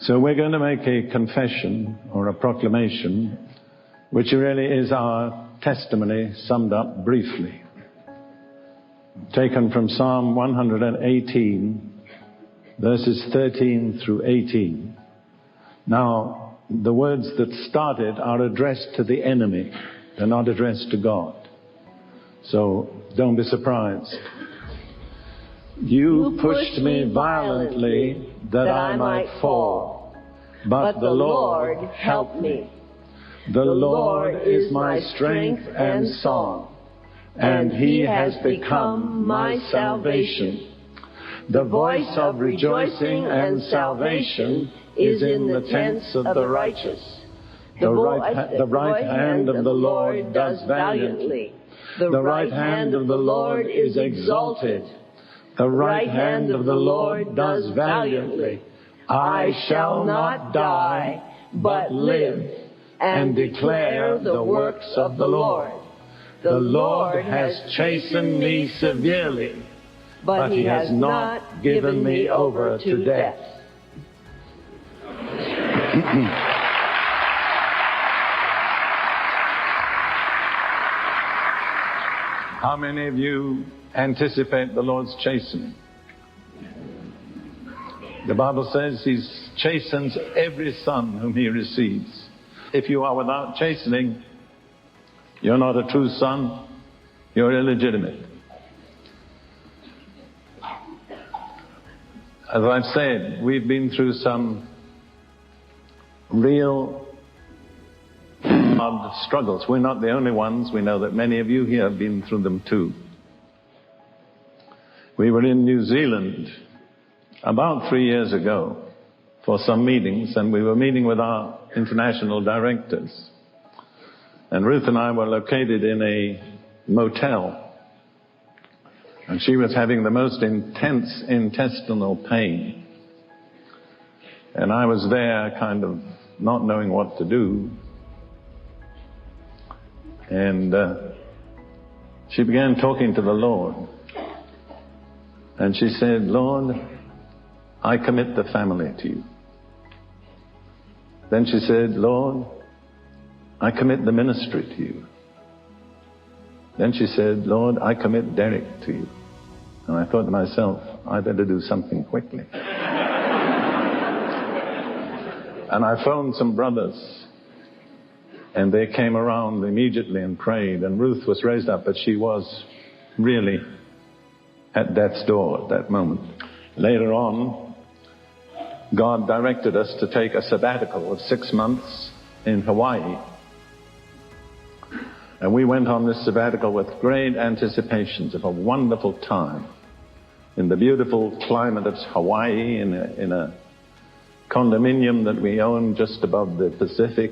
So we're going to make a confession or a proclamation, which really is our testimony summed up briefly. Taken from Psalm 118, verses 13 through 18. Now, the words that started are addressed to the enemy. They're not addressed to God. So don't be surprised. You pushed me violently that I might fall, but the Lord helped me. The Lord is my strength and song, and He has become my salvation. The voice of rejoicing and salvation is in the tents of the righteous. The right hand of the Lord does valiantly. The right hand of the Lord is exalted. The right hand of the Lord does valiantly. I shall not die, but live, and declare the works of the Lord. The Lord has chastened me severely, but He has not given me over to death. How many of you anticipate the Lord's chastening? The Bible says He chastens every son whom He receives. If you are without chastening, you're not a true son, you're illegitimate. As I've said, we've been through some real hard struggles. We're not the only ones. We know that many of you here have been through them too. We were in New Zealand about 3 years ago for some meetings, and we were meeting with our international directors. And Ruth and I were located in a motel, and she was having the most intense intestinal pain. And I was there kind of not knowing what to do. And she began talking to the Lord. And she said, Lord, I commit the family to you. Then she said, Lord, I commit the ministry to you. Then she said, Lord, I commit Derek to you. And I thought to myself, I better do something quickly. And I phoned some brothers, and they came around immediately and prayed. And Ruth was raised up, but she was really at death's door at that moment. Later on, God directed us to take a sabbatical of 6 months in Hawaii. And we went on this sabbatical with great anticipations of a wonderful time in the beautiful climate of Hawaii, in a condominium that we owned just above the Pacific.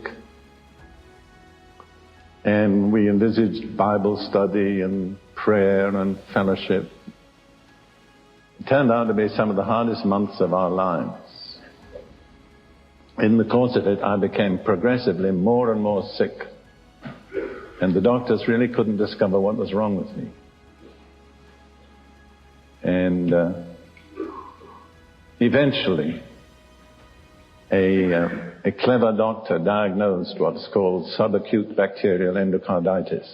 And we envisaged Bible study and prayer and fellowship. It turned out to be some of the hardest months of our lives. In the course of it, I became progressively more and more sick. And the doctors really couldn't discover what was wrong with me. And eventually, a clever doctor diagnosed what's called subacute bacterial endocarditis.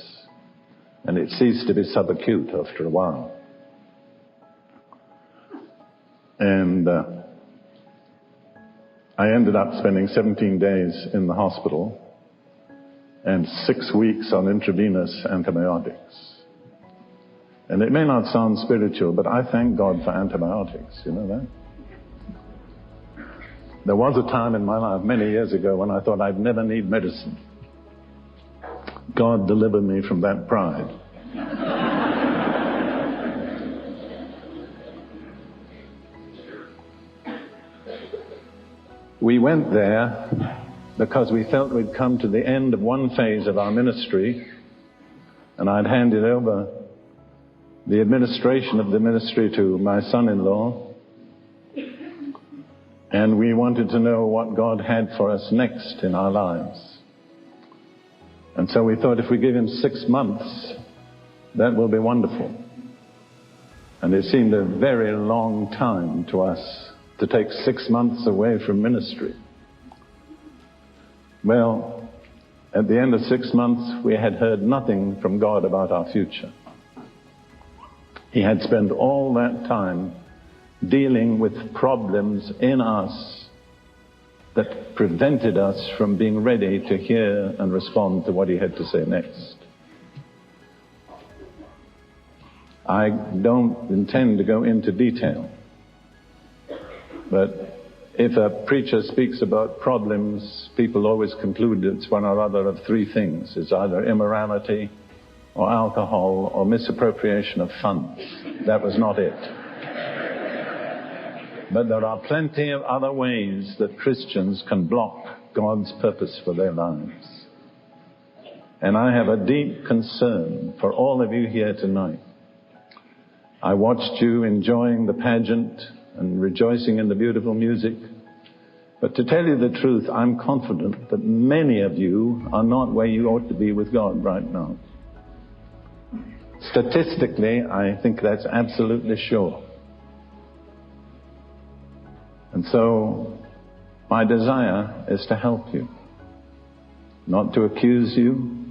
And it ceased to be subacute after a while. And I ended up spending 17 days in the hospital and 6 weeks on intravenous antibiotics. And it may not sound spiritual, but I thank God for antibiotics. You know that? There was a time in my life many years ago when I thought I'd never need medicine. God delivered me from that pride. We went there because we felt we'd come to the end of one phase of our ministry, and I'd handed over the administration of the ministry to my son-in-law, and we wanted to know what God had for us next in our lives. And so we thought if we give him 6 months, that will be wonderful. And it seemed a very long time to us to take 6 months away from ministry. Well, at the end of 6 months, we had heard nothing from God about our future. He had spent all that time dealing with problems in us that prevented us from being ready to hear and respond to what he had to say next. I don't intend to go into detail, but if a preacher speaks about problems, people always conclude it's one or other of three things. It's either immorality or alcohol or misappropriation of funds. That was not it. But there are plenty of other ways that Christians can block God's purpose for their lives. And I have a deep concern for all of you here tonight. I watched you enjoying the pageant and rejoicing in the beautiful music. But to tell you the truth, I'm confident that many of you are not where you ought to be with God right now. Statistically, I think that's absolutely sure. And so, my desire is to help you. Not to accuse you,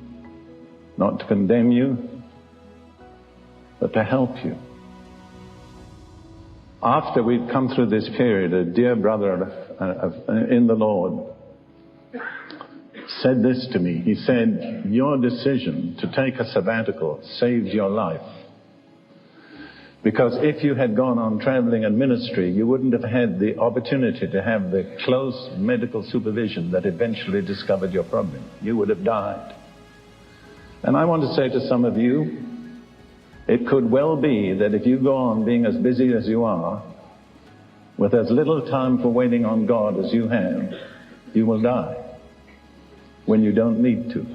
not to condemn you, but to help you. After we'd come through this period, a dear brother in the Lord said this to me. He said, your decision to take a sabbatical saved your life. Because if you had gone on traveling in ministry, you wouldn't have had the opportunity to have the close medical supervision that eventually discovered your problem. You would have died. And I want to say to some of you, it could well be that if you go on being as busy as you are, with as little time for waiting on God as you have, you will die when you don't need to.